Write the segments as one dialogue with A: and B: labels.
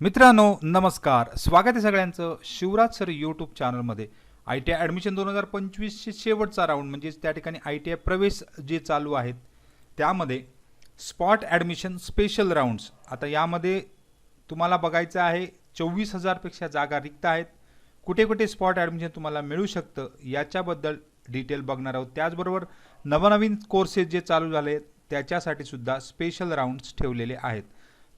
A: मित्रांनो नमस्कार, स्वागत आहे सगळ्यांचं शिवराज सर यूट्यूब चॅनलमध्ये। आय टी आय ॲडमिशन 2025चे शेवटचा राऊंड म्हणजेच त्या ठिकाणी आय टी आय प्रवेश जे चालू आहेत त्यामध्ये स्पॉट ॲडमिशन स्पेशल राऊंड्स। आता यामध्ये तुम्हाला बघायचं आहे 24,000 पेक्षा जागा रिक्त आहेत। कुठे कुठे स्पॉट ॲडमिशन तुम्हाला मिळू शकतं याच्याबद्दल डिटेल बघणार आहोत। त्याचबरोबर नवनवीन कोर्सेस जे चालू झाले त्याच्यासाठी सुद्धा स्पेशल राऊंड्स ठेवलेले आहेत।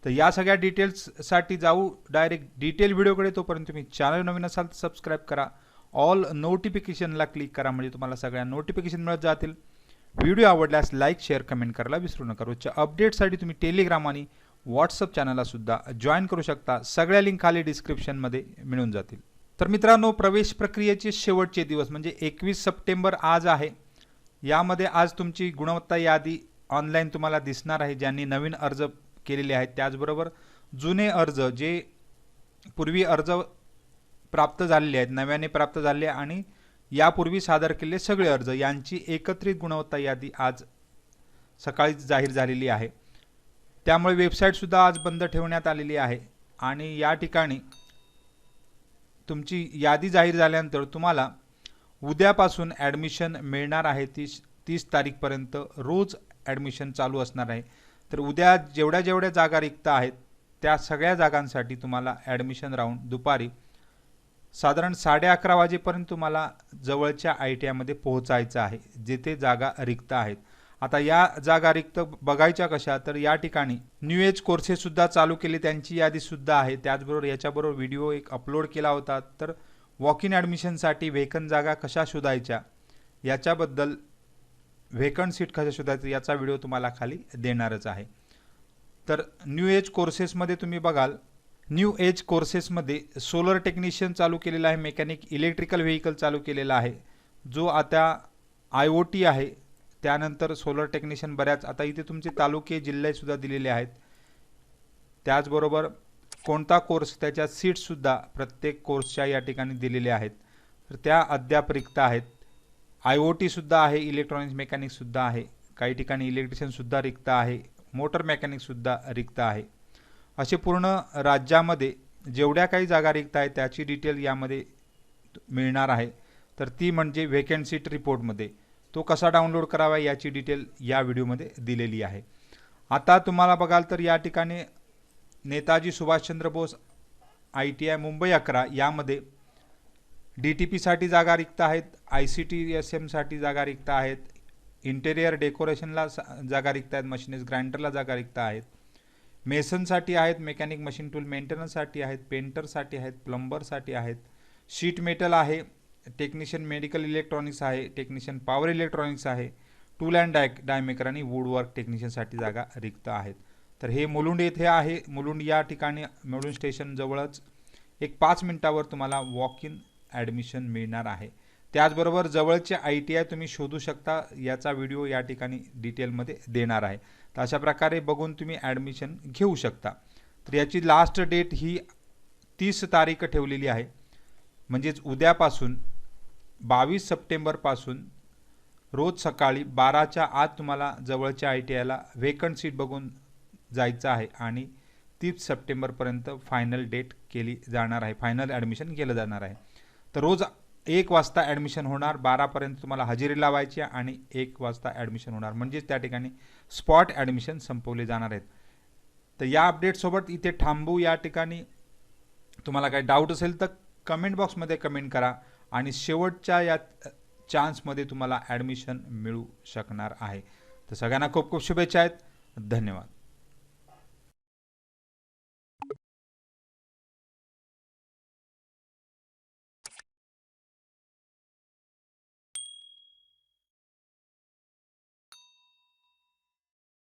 A: तर या सगळ्या डिटेल्ससाठी जाऊ डायरेक्ट डिटेल व्हिडिओकडे। तोपर्यंत तुम्ही चॅनल नवीन असाल तर सबस्क्राईब करा, ऑल नोटिफिकेशनला क्लिक करा म्हणजे तुम्हाला सगळ्या नोटिफिकेशन मिळत जातील। व्हिडिओ आवडल्यास लाईक शेअर कमेंट करायला विसरू नका। रोजच्या अपडेटसाठी तुम्ही टेलिग्राम आणि व्हॉट्सअप चॅनलला सुद्धा जॉईन करू शकता। सगळ्या लिंक खाली डिस्क्रिप्शनमध्ये मिळून जातील। तर मित्रांनो, प्रवेश प्रक्रियेचे शेवटचे दिवस म्हणजे 21 सप्टेंबर आज आहे। यामध्ये आज तुमची गुणवत्ता यादी ऑनलाईन तुम्हाला दिसणार आहे, ज्यांनी नवीन अर्ज केलेले आहेत। त्याचबरोबर जुने अर्ज जे पूर्वी अर्ज प्राप्त झालेले आहेत, नव्याने प्राप्त झाले आणि यापूर्वी सादर केलेले सगळे अर्ज यांची एकत्रित गुणवत्ता यादी आज सकाळी जाहीर झालेली आहे। त्यामुळे वेबसाईट सुद्धा आज बंद ठेवण्यात आलेली आहे आणि या ठिकाणी तुमची यादी जाहीर झाल्यानंतर तुम्हाला उद्यापासून ॲडमिशन मिळणार आहे। 30 तारीखपर्यंत रोज ॲडमिशन चालू असणार आहे। तर उद्या जेवढ्या जागा रिक्त आहेत त्या सगळ्या जागांसाठी तुम्हाला ॲडमिशन राऊंड दुपारी साधारण 11:30 वाजेपर्यंत तुम्हाला जवळच्या आय टी आयमध्ये पोहोचायचं आहे जिथे जागा रिक्त आहेत। आता या जागा रिक्त बघायच्या कशा, तर या ठिकाणी न्यू एज कोर्सेस सुद्धा चालू केले, त्यांची यादी सुद्धा आहे। त्याचबरोबर याच्याबरोबर व्हिडिओ एक अपलोड केला होता। तर वॉक इन ॲडमिशनसाठी वेकन जागा कशा शोधायच्या याच्याबद्दल, व्हेकंट सीट कशा शोधायचं याचा व्हिडिओ तुम्हाला खाली देणारच आहे। तर न्यू एज कोर्सेसमध्ये तुम्ही बघाल, न्यू एज कोर्सेसमध्ये सोलर टेक्निशियन चालू केलेला आहे, मेकॅनिक इलेक्ट्रिकल व्हेकल चालू केलेला आहे जो आता IoT आहे। त्यानंतर सोलर टेक्निशियन बऱ्याच, आता इथे तुमचे तालुके जिल्हे सुद्धा दिलेले आहेत। त्याचबरोबर कोणता कोर्स त्याच्या सीट्ससुद्धा प्रत्येक कोर्सच्या या ठिकाणी दिलेल्या आहेत, तर त्या अद्याप रिक्त आहेत। IoT सुद्धा आहे, इलेक्ट्रॉनिक्स मेकॅनिक सुद्धा आहे, काही ठिकाणी इलेक्ट्रिशियन सुद्धा रिक्त आहे, मोटर मेकॅनिक सुद्धा रिक्त आहे। असे पूर्ण राज्यामध्ये जेवढ्या काही जागा रिक्त आहेत त्याची डिटेल यामध्ये मिळणार आहे। तर ती म्हणजे व्हेकंट सीट रिपोर्टमध्ये, तो कसा डाउनलोड करावा याची डिटेल या व्हिडिओमध्ये दिलेली आहे। आता तुम्हाला बघाल तर या ठिकाणी नेताजी सुभाषचंद्र बोस ITI मुंबई 11 यामध्ये DTPसाठी जागा रिक्त आहेत, ICTSMसाठी जागा रिक्त आहेत, इंटेरियर डेकोरेशनला जागा रिक्त आहेत, मशीनिस्ट ग्राइंडरला जागा रिक्त आहेत, मेसनसाठी आहेत, मेकॅनिक मशीन टूल मेंटेनन्ससाठी आहेत, पेंटरसाठी आहेत, प्लंबरसाठी आहेत, शीट मेटल आहे, टेक्निशियन मेडिकल इलेक्ट्रॉनिक्स आहे, टेक्निशियन पॉवर इलेक्ट्रॉनिक्स आहे, टूल अँड डायमेकर आणि वूडवर्क टेक्निशियनसाठी जागा रिक्त आहेत। तर हे मुलुंड येथे आहे। मुलुंड या ठिकाणी मुलुंड स्टेशन जवळच एक 5 मिनिटावर तुम्हाला वॉक इन ॲडमिशन मिळणार आहे। त्याचबरोबर जवळचे ITI तुम्ही शोधू शकता, याचा व्हिडिओ या ठिकाणी डिटेलमध्ये देणार आहे। तर अशा प्रकारे बघून तुम्ही ॲडमिशन घेऊ शकता। तर याची लास्ट डेट ही 30 तारीख ठेवलेली आहे, म्हणजेच उद्यापासून 22 सप्टेंबरपासून रोज सकाळी 12च्या आत तुम्हाला जवळच्या ITIला व्हेकंट सीट बघून जायचं आहे आणि 30 सप्टेंबरपर्यंत फायनल डेट केली जाणार आहे, फायनल ॲडमिशन केलं जाणार आहे। तर रोज 1 वाजता ॲडमिशन होणार, 12पर्यंत तुम्हाला हजेरी लावायची आणि 1 वाजता ॲडमिशन होणार, म्हणजेच त्या ठिकाणी स्पॉट ॲडमिशन संपवले जाणार आहेत। तर या अपडेटसोबत इथे थांबू। या ठिकाणी तुम्हाला काही डाऊट असेल तर कमेंट बॉक्समध्ये कमेंट करा आणि शेवटच्या या चान्समध्ये तुम्हाला ॲडमिशन मिळू शकणार आहे। तर सगळ्यांना खूप खूप शुभेच्छा आहेत। धन्यवाद।